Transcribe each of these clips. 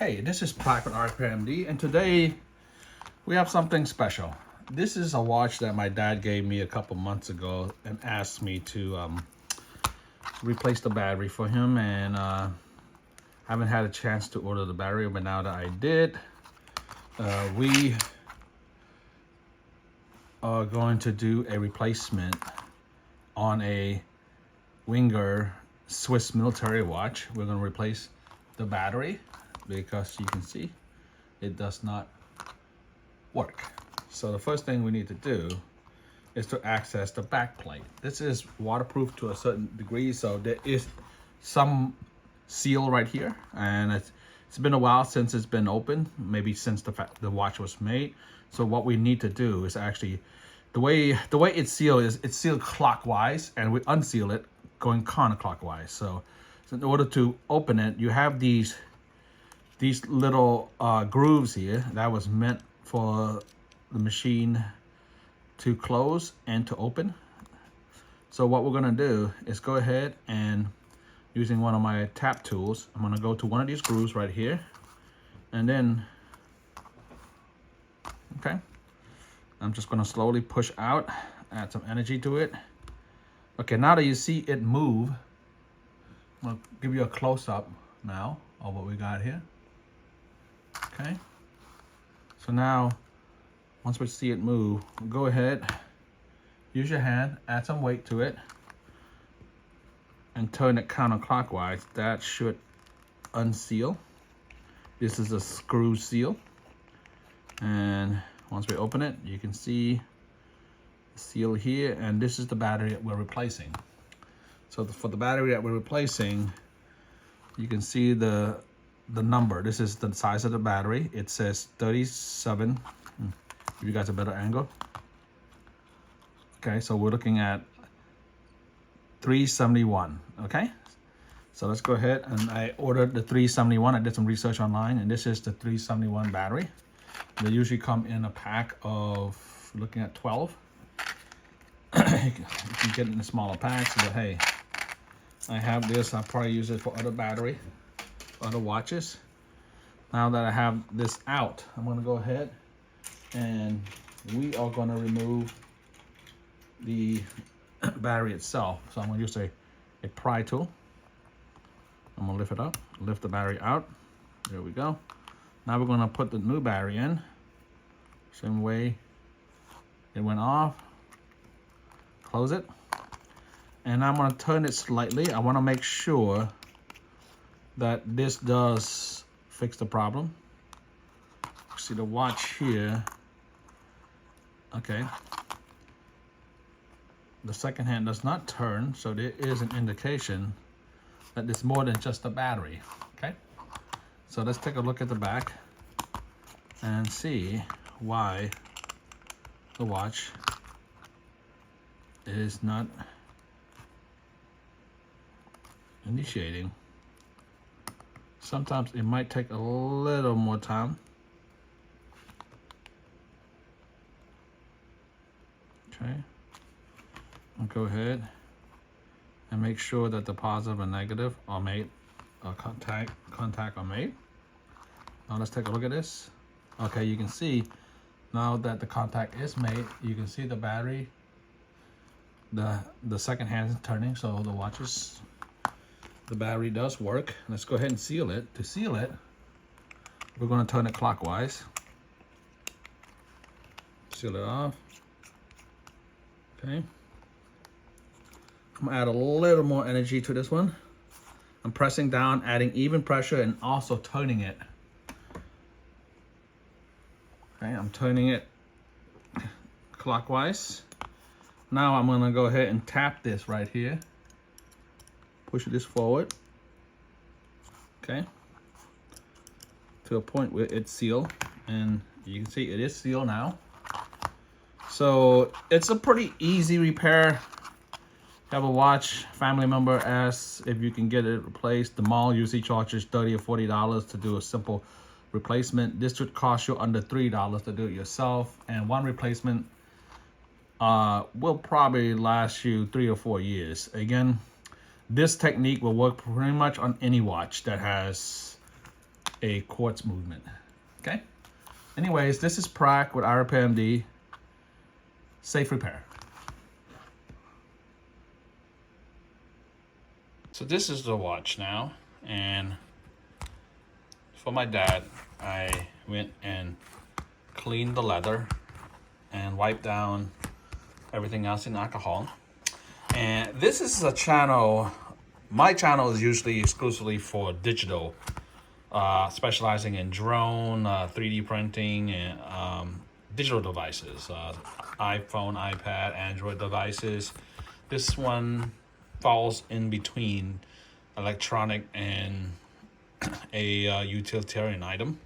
Hey, this is Private IrepairMD, and today we have something special. This is a watch that my dad gave me a couple months ago and asked me to replace the battery for him, and haven't had a chance to order the battery, but now that I did, we are going to do a replacement on a Wenger Swiss military watch. We're going to replace the battery because you can see it does not work. So the first thing we need to do is to access the back plate. This is waterproof to a certain degree, so there is some seal right here, and it's been a while since it's been open, maybe since the watch was made. So what we need to do is actually, the way it's sealed is it's sealed clockwise, and we unseal it going counterclockwise. So in order to open it, you have these little grooves here that was meant for the machine to close and to open. So what we're gonna do is go ahead and, using one of my tap tools, I'm gonna go to one of these grooves right here, and then, okay, I'm just gonna slowly push out, add some energy to it. Okay, now that you see it move, I'm gonna give you a close-up now of what we got here. Okay, so now once we see it move, go ahead, use your hand, add some weight to it, and turn it counterclockwise. That should unseal. This is a screw seal, and once we open it, you can see the seal here, and this is the battery that we're replacing. So for the battery that we're replacing, you can see the number. This is the size of the battery. It says 37. Give you guys a better angle. Okay, so we're looking at 371. Okay, so let's go ahead, and I ordered the 371. I did some research online, and this is the 371 battery. They usually come in a pack of, looking at 12. You can get it in smaller packs, but hey, I have this. I'll probably use it for other battery, other watches. Now that I have this out, I'm going to go ahead and we are going to remove the battery itself. So I'm going to use a pry tool. I'm going to lift it up, lift the battery out. There we go. Now we're going to put the new battery in. Same way it went off. Close it. And I'm going to turn it slightly. I want to make sure that this does fix the problem. See the watch here. Okay. The second hand does not turn, so there is an indication that it's more than just a battery. Okay. So let's take a look at the back and see why the watch is not initiating. Sometimes it might take a little more time. Okay, I'll go ahead and make sure that the positive and negative are made, contact are made. Now let's take a look at this. Okay, you can see now that the contact is made, you can see the battery, the second hand is turning, so the battery does work. Let's go ahead and seal it. To seal it, we're going to turn it clockwise. Seal it off. Okay. I'm gonna add a little more energy to this one. I'm pressing down, adding even pressure, and also turning it. Okay, I'm turning it clockwise. Now I'm gonna go ahead and tap this right here. Push this forward. Okay. To a point where it's sealed, and you can see it is sealed now. So it's a pretty easy repair. Have a watch, family member asks if you can get it replaced. The mall usually charges $30 or $40 to do a simple replacement. This would cost you under $3 to do it yourself, and one replacement will probably last you 3 or 4 years. Again, this technique will work pretty much on any watch that has a quartz movement. Okay. Anyways, this is Prak with IrepairMD. Safe repair. So this is the watch now, and for my dad, I went and cleaned the leather and wiped down everything else in alcohol. And this is a channel, my channel is usually exclusively for digital, specializing in drone, 3D printing, and digital devices, iPhone, iPad, Android devices. This one falls in between electronic and a utilitarian item.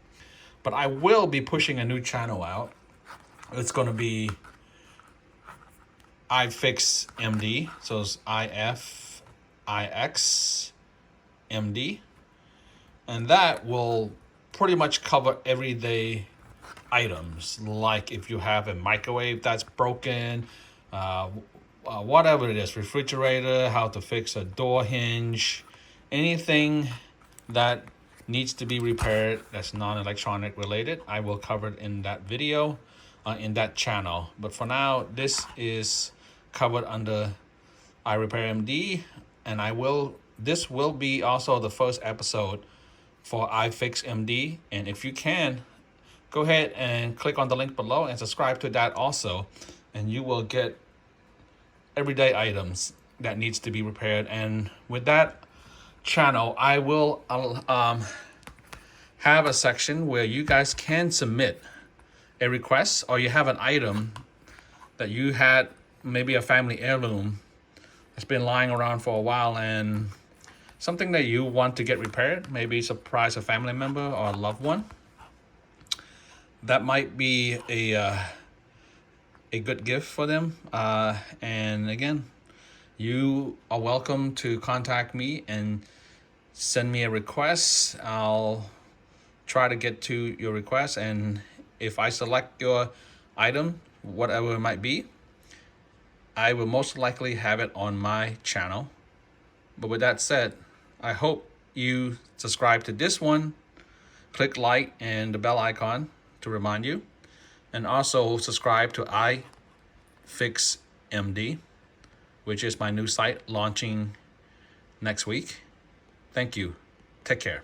But I will be pushing a new channel out. It's going to be IFixMD, so it's IFIXMD, and that will pretty much cover everyday items, like if you have a microwave that's broken, whatever it is, refrigerator, how to fix a door hinge, anything that needs to be repaired that's non-electronic related, I will cover it in that video, in that channel. But for now, this is covered under IrepairMD, and this will be also the first episode for IFixMD. And if you can, go ahead and click on the link below and subscribe to that also, and you will get everyday items that needs to be repaired. And with that channel, I will have a section where you guys can submit a request, or you have an item that you had, maybe a family heirloom that's been lying around for a while, and something that you want to get repaired, maybe surprise a family member or a loved one. That might be a good gift for them. And again, you are welcome to contact me and send me a request. I'll try to get to your request, and if I select your item, whatever it might be, I will most likely have it on my channel. But with that said, I hope you subscribe to this one, click like and the bell icon to remind you, and also subscribe to IFixMD, which is my new site launching next week. Thank you. Take care.